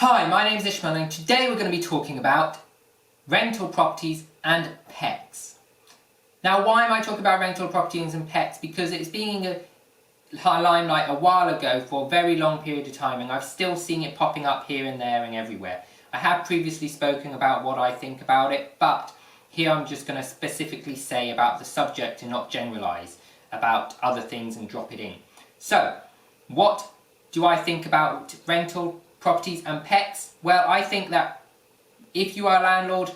Hi, my name is Ishmael and today we're going to be talking about rental properties and pets. Now, why am I talking about rental properties and pets? Because it's been in limelight a while ago for a very long period of time, and I've still seen it popping up here and there and everywhere. I have previously spoken about what I think about it, but here I'm just going to specifically say about the subject and not generalise about other things and drop it in. So, what do I think about rental properties and pets? Well, I think that if you are a landlord,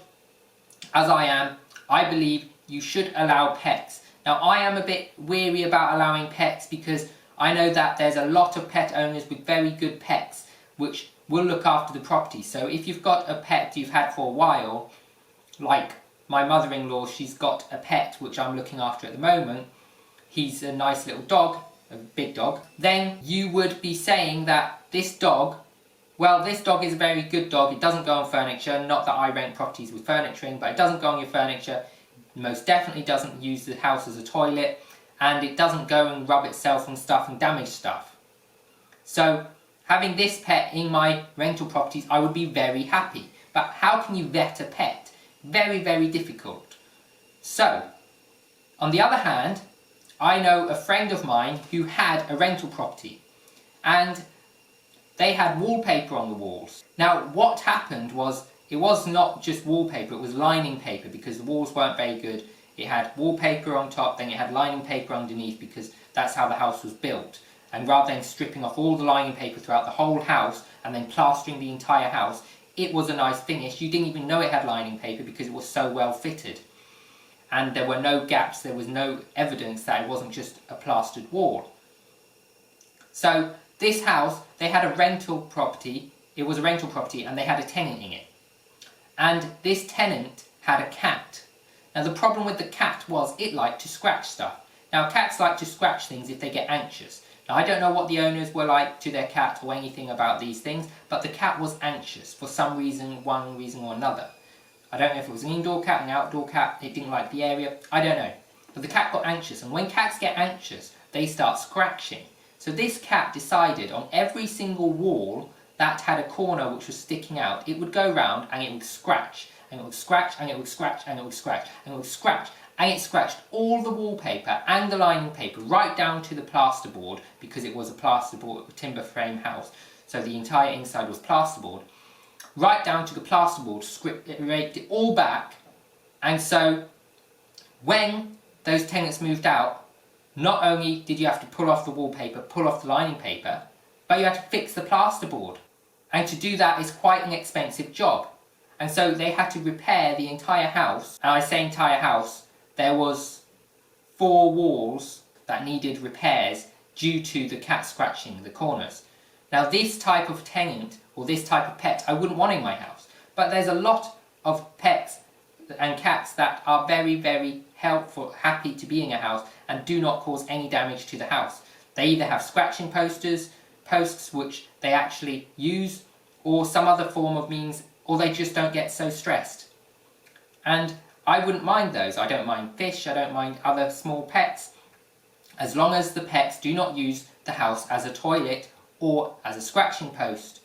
as I am, I believe you should allow pets. Now, I am a bit weary about allowing pets because I know that there's a lot of pet owners with very good pets which will look after the property. So if you've got a pet you've had for a while, like my mother-in-law, she's got a pet which I'm looking after at the moment, he's a nice little dog, a big dog, then you would be saying that this dog, well, this dog is a very good dog, it doesn't go on furniture, not that I rent properties with furniture in, but it doesn't go on your furniture, most definitely doesn't use the house as a toilet, and it doesn't go and rub itself on stuff and damage stuff. So, having this pet in my rental properties, I would be very happy. But how can you vet a pet? Very, very difficult. So, on the other hand, I know a friend of mine who had a rental property, and they had wallpaper on the walls. Now, what happened was, it was not just wallpaper, it was lining paper, because the walls weren't very good. It had wallpaper on top, then it had lining paper underneath, because that's how the house was built. And rather than stripping off all the lining paper throughout the whole house, and then plastering the entire house, it was a nice finish. You didn't even know it had lining paper because it was so well fitted. And there were no gaps, there was no evidence that it wasn't just a plastered wall. So, this house, they had a rental property, it was a rental property, and they had a tenant in it. And this tenant had a cat. Now, the problem with the cat was it liked to scratch stuff. Now, cats like to scratch things if they get anxious. Now, I don't know what the owners were like to their cat or anything about these things, but the cat was anxious for some reason, one reason or another. I don't know if it was an indoor cat, an outdoor cat, it didn't like the area, I don't know. But the cat got anxious, and when cats get anxious, they start scratching. So this cat decided on every single wall that had a corner which was sticking out, it would go round and it would scratch, and it would scratch, and it would scratch, and it would scratch, and it would scratch, and it scratched all the wallpaper and the lining paper right down to the plasterboard, because it was a plasterboard timber frame house, so the entire inside was plasterboard, right down to the plasterboard, scraped it all back. And so when those tenants moved out, not only did you have to pull off the wallpaper, pull off the lining paper, but you had to fix the plasterboard. And to do that is quite an expensive job. And so they had to repair the entire house. And I say entire house, there was 4 walls that needed repairs due to the cat scratching the corners. Now, this type of tenant, or this type of pet, I wouldn't want in my house. But there's a lot of pets and cats that are very, very helpful, happy to be in a house and do not cause any damage to the house. They either have scratching posts which they actually use, or some other form of means, or they just don't get so stressed. And I wouldn't mind those. I don't mind fish, I don't mind other small pets, as long as the pets do not use the house as a toilet or as a scratching post,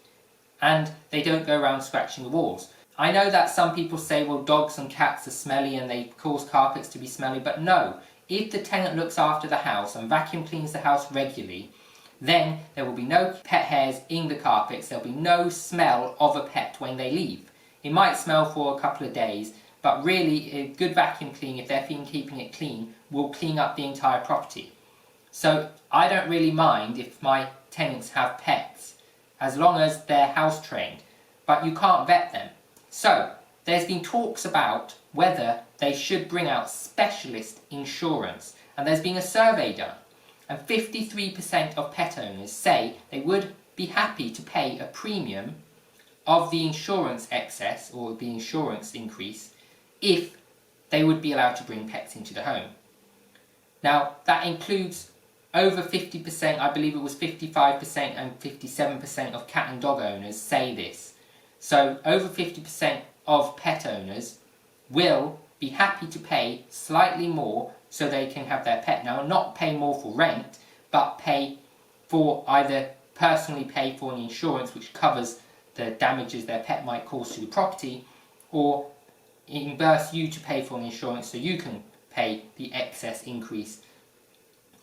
and they don't go around scratching the walls. I know that some people say, well, dogs and cats are smelly and they cause carpets to be smelly, but no. If the tenant looks after the house and vacuum cleans the house regularly, then there will be no pet hairs in the carpets, there will be no smell of a pet when they leave. It might smell for a couple of days, but really a good vacuum clean, if they're keeping it clean, will clean up the entire property. So I don't really mind if my tenants have pets, as long as they're house trained, but you can't vet them. So there's been talks about whether they should bring out specialist insurance, and there's been a survey done, and 53% of pet owners say they would be happy to pay a premium of the insurance excess or the insurance increase if they would be allowed to bring pets into the home. Now, that includes over 50%, I believe it was 55% and 57% of cat and dog owners say this. So over 50% of pet owners will be happy to pay slightly more so they can have their pet. Now, not pay more for rent, but pay for either personally pay for an insurance which covers the damages their pet might cause to the property, or reimburse you to pay for an insurance so you can pay the excess increase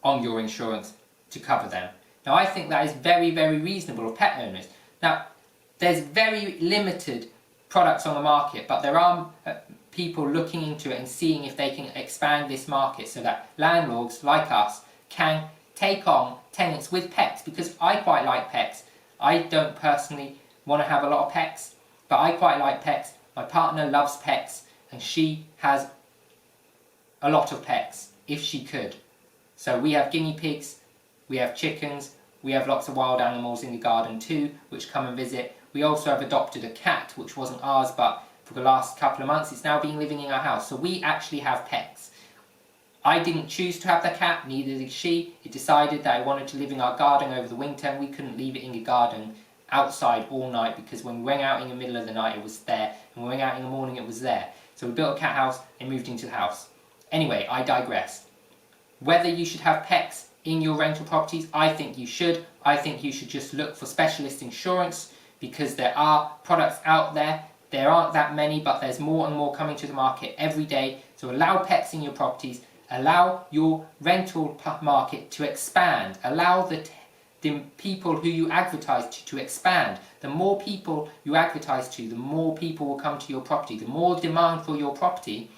on your insurance to cover them. Now I think that is very, very reasonable of pet owners. Now there's very limited products on the market, but there are people looking into it and seeing if they can expand this market so that landlords like us can take on tenants with pets, because I quite like pets. I don't personally want to have a lot of pets, but I quite like pets. My partner loves pets and she has a lot of pets if she could. So we have guinea pigs, we have chickens, we have lots of wild animals in the garden too which come and visit. We also have adopted a cat which wasn't ours, but for the last couple of months it's now been living in our house. So we actually have pets. I didn't choose to have the cat, neither did she. It decided that it wanted to live in our garden over the winter and we couldn't leave it in the garden outside all night, because when we went out in the middle of the night it was there, and when we went out in the morning it was there. So we built a cat house and moved into the house. Anyway, I digress. Whether you should have pets in your rental properties, I think you should. I think you should just look for specialist insurance, because there are products out there. There aren't that many, but there's more and more coming to the market every day. So allow pets in your properties. Allow your rental market to expand. Allow the people who you advertise to expand. The more people you advertise to, the more people will come to your property. The more demand for your property,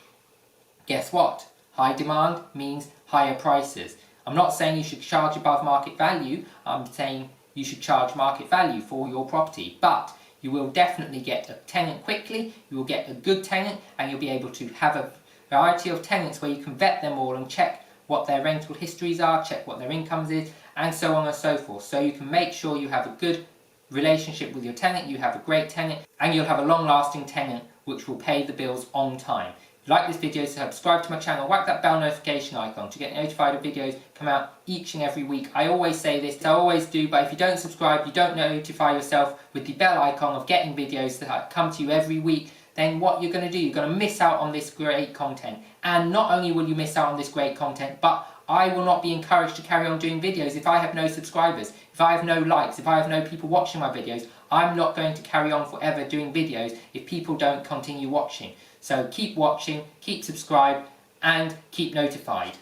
guess what? High demand means higher prices. I'm not saying you should charge above market value. I'm saying you should charge market value for your property. But you will definitely get a tenant quickly, you will get a good tenant, and you'll be able to have a variety of tenants where you can vet them all and check what their rental histories are, check what their incomes is, and so on and so forth. So you can make sure you have a good relationship with your tenant, you have a great tenant, and you'll have a long-lasting tenant which will pay the bills on time. If you like this video, subscribe to my channel, whack that bell notification icon to get notified of videos come out each and every week. I always say this, I always do, but if you don't subscribe, you don't notify yourself with the bell icon of getting videos that come to you every week, then what you're going to do, you're going to miss out on this great content. And not only will you miss out on this great content, but I will not be encouraged to carry on doing videos if I have no subscribers, if I have no likes, if I have no people watching my videos. I'm not going to carry on forever doing videos if people don't continue watching. So keep watching, keep subscribed, and keep notified.